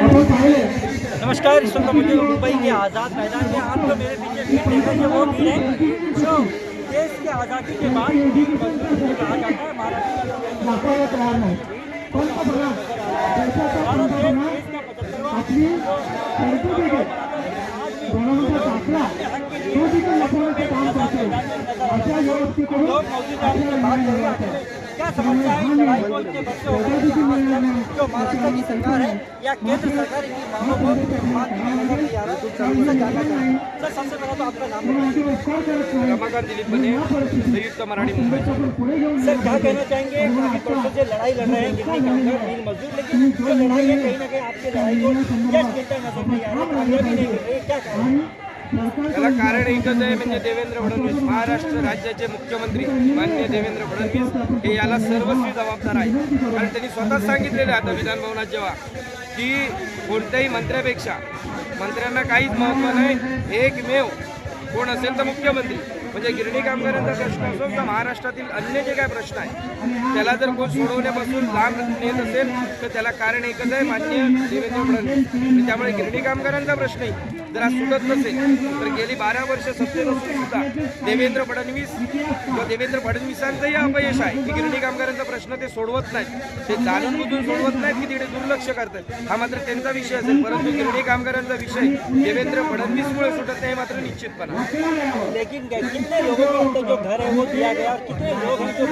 नमस्कार, इस वक्त मुझे मुंबई के आज़ाद मैदान में आप जो मेरे पीछे भीड़ देख रहे हैं वो भीड़ है जो देश की आज़ादी के बाद कहा जाता है महाराष्ट्र लोग मौजूद हैं। क्या समस्या है लड़ाई बोल के बच्चे हो जो महाराष्ट्र की सरकार है या केंद्र सरकार इनकी मांगों को नजर नहीं आ रहा है? सर, सबसे पहले तो आपका नाम रमाकांत दिलीप बने, संयुक्त मराठी मुंबई। सर, क्या कहना चाहेंगे? काफी वर्षों से लड़ाई लड़ रहे हैं गिरनी कामगार मिल मजदूर, लेकिन जो लड़ाई है कहीं ना कहीं आपकी लड़ाई को यश मिलता नजर नहीं आ रहा, कामयाबी नहीं मिल रही, क्या कारण? त्याला कारण एकच आहे, म्हणजे देवेंद्र फडणवीस महाराष्ट्र राज्याचे मुख्यमंत्री माननीय देवेंद्र फडणवीस हे याला सर्वस्वी जबाबदार आहे. कारण त्यांनी स्वतःच सांगितलेलं आता विधानभवनात जेव्हा की कोणत्याही मंत्र्यांना काहीच महत्त्व नाही, एकमेव कोण असेल तर मुख्यमंत्री. म्हणजे गिरणी कामगारांचा प्रश्न असो तर महाराष्ट्रातील अन्य जे काय प्रश्न आहे त्याला जर कोण सोडवण्यापासून लांब नेत असेल तर त्याला कारण एकच आहे, माननीय देवेंद्र फडणवीस. त्यामुळे गिरणी कामगारांचा प्रश्नही जर आज सुटत नसेल तर गेली 12 वर्ष सत्तेत असून सुद्धा देवेंद्र फडणवीसांचंही अपयश आहे की गिरणी कामगारांचा प्रश्न ते सोडवत नाहीत, ते जाणून बुजून सोडवत नाहीत की तिकडे दुर्लक्ष करतात. हा मात्र त्यांचा विषय असेल, परंतु गिरणी कामगारांचा विषय देवेंद्र फडणवीसमुळे सुटत नाही मात्र निश्चितपणा. लेकिन कितने लोगों को अब तक जो घर है वो दिया गया और कितने लोग हैं जो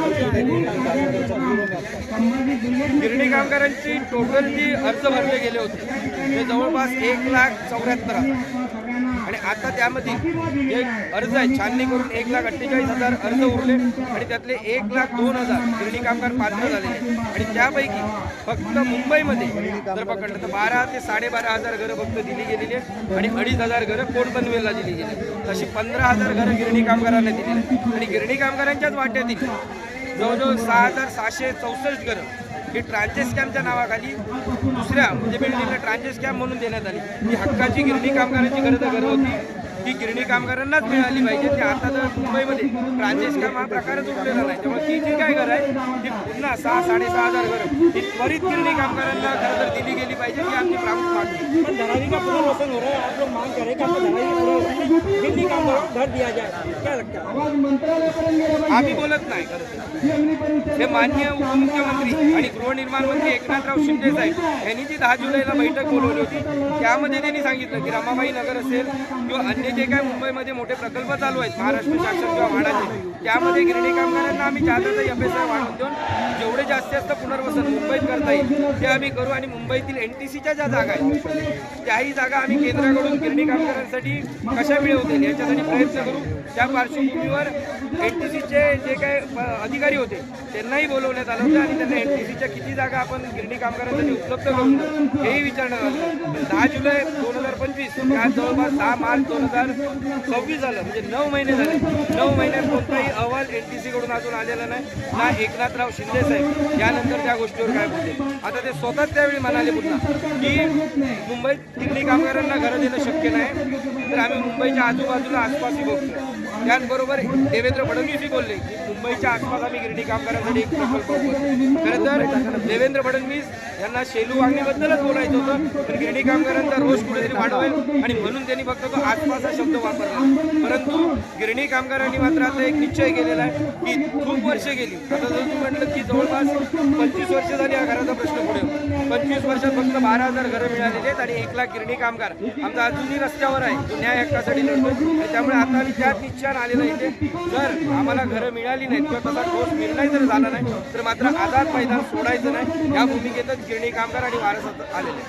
गिरणी कामगारांची टोटल जी अर्ज भरले गेले होते ते जवळपास 1,74,000 आणि आता त्यामध्ये जे अर्ज आहेत छाननी करून 1,48,000 अर्ज उरले आणि त्यातले 1,02,000 गिरणी कामगार पात्र झाले आणि त्यापैकी फक्त मुंबईमध्ये जर पकडलं तर 12 ते 12,500 घरं फक्त दिली गेलेली आहेत आणि 2,500 घरं कोण पनवेलला दिली गेली. तशी 15,000 घरं गिरणी कामगारांना दिली आणि गिरणी कामगारांच्याच वाट्यातील जवळजवळ 6,764 घरं ही ट्रान्झेस कॅम्पच्या नावाखाली दुसऱ्या म्हणजे बिल्डिंगला ट्रान्झेस कॅम्प म्हणून देण्यात आली. ही हक्काची गिरणी कामगारांची घरं होती, ही गिरणी कामगारांनाच मिळाली पाहिजे. ते आता तर मुंबईमध्ये ट्रान्झेस कॅम्प हा प्रकारच उठलेला नाही. त्यामुळे ती जी काय घरं आहे ती पुन्हा 6,000-6,500 घरं ही त्वरित गिरणी कामगारांना खरं तर दिली गेली पाहिजे ही आमची प्रमुख मागणी. पण धरावी का पुनर्वसन हो रहा है, आप लोग मांग करें कि गिरनी कामगारों को घर दिया जाए, क्या लगता है? आम्ही बोलत नाही खरं. हे माननीय उपमुख्यमंत्री आणि गृहनिर्माण मंत्री एकनाथराव शिंदे साहेब यांनी जी 10 जुलैला बैठक बोलवली होती त्यामध्ये त्यांनी सांगितलं की रमाबाई नगर असेल किंवा अन्य जे काय मुंबईमध्ये मोठे प्रकल्प चालू आहेत महाराष्ट्र शासन किंवा म्हाडाचे त्यामध्ये गिरणी कामगारांना आम्ही जादाचा FSI वाढवून देऊन जेवढे जास्त पुनर्वसन मुंबईत करता येईल ते आम्ही करू आणि मुंबईतील NTCच्या ज्या जागा आहेत त्याही जागा आम्ही केंद्राकडून गिरणी कामगारांसाठी कशा मिळवता येईल याच्यासाठी प्रयत्न करू. त्या पार्श्वभूमीवर NTCचे जे काय अधिकारी होते त्यांनाही बोलवण्यात आलं होतं आणि त्यांना NTCच्या किती जागा आपण गिरणी कामगारांसाठी उपलब्ध करून देऊ हेही विचारण्यात आलं. 10 जुलै 2025 आज जवळपास 10 मार्च 2026 झालं, म्हणजे 9 महिने झाले. 9 महिन्यात कोणताही अहवाल NTC कडून अजून आलेला नाही ना. एकनाथराव शिंदे साहेब यानंतर त्या गोष्टीवर काय बोलते. आता ते स्वतःच त्यावेळी म्हणाले पुन्हा की मुंबईत गिरणी कामगारांना घरं देणं शक्य नाही तर आम्ही मुंबईच्या आजूबाजूला आसपासही बघतो. त्याचबरोबर देवेंद्र फडणवीसही बोलले की मुंबईच्या आसपास आम्ही गिरणी कामगारांसाठी एक प्रकल्प करू. खरं तर देवेंद्र फडणवीस यांना शेलू वागणीबद्दलच बोलायचं होतं पण गिरणी कामगारांचा रोष कुठेतरी वाढवेल आणि म्हणून त्यांनी फक्त तो आसपास हा शब्द वापरला. परंतु गिरणी कामगारांनी मात्र आता एक निश्चय केलेला आहे की खूप वर्ष गेली. आता जर तू म्हटलं की जवळपास 25 वर्ष झाली हा घराचा प्रश्न पुढे. 25 वर्षात फक्त 12,000 घरं मिळालेली आहेत आणि 1,00,000 गिरणी कामगार आमचा अजूनही रस्त्यावर आहे, तो न्याय हक्कासाठी लढतो. त्यामुळे आता आम्ही त्याच निश्चयानं आलेला इथे जर आम्हाला घरं मिळाली नाहीत किंवा तसा ठोस निर्णय जर झाला नाही तर मात्र आझाद मैदान सोडायचं नाही या भूमिकेतच गिरणी कामगार आणि वारसात आलेले.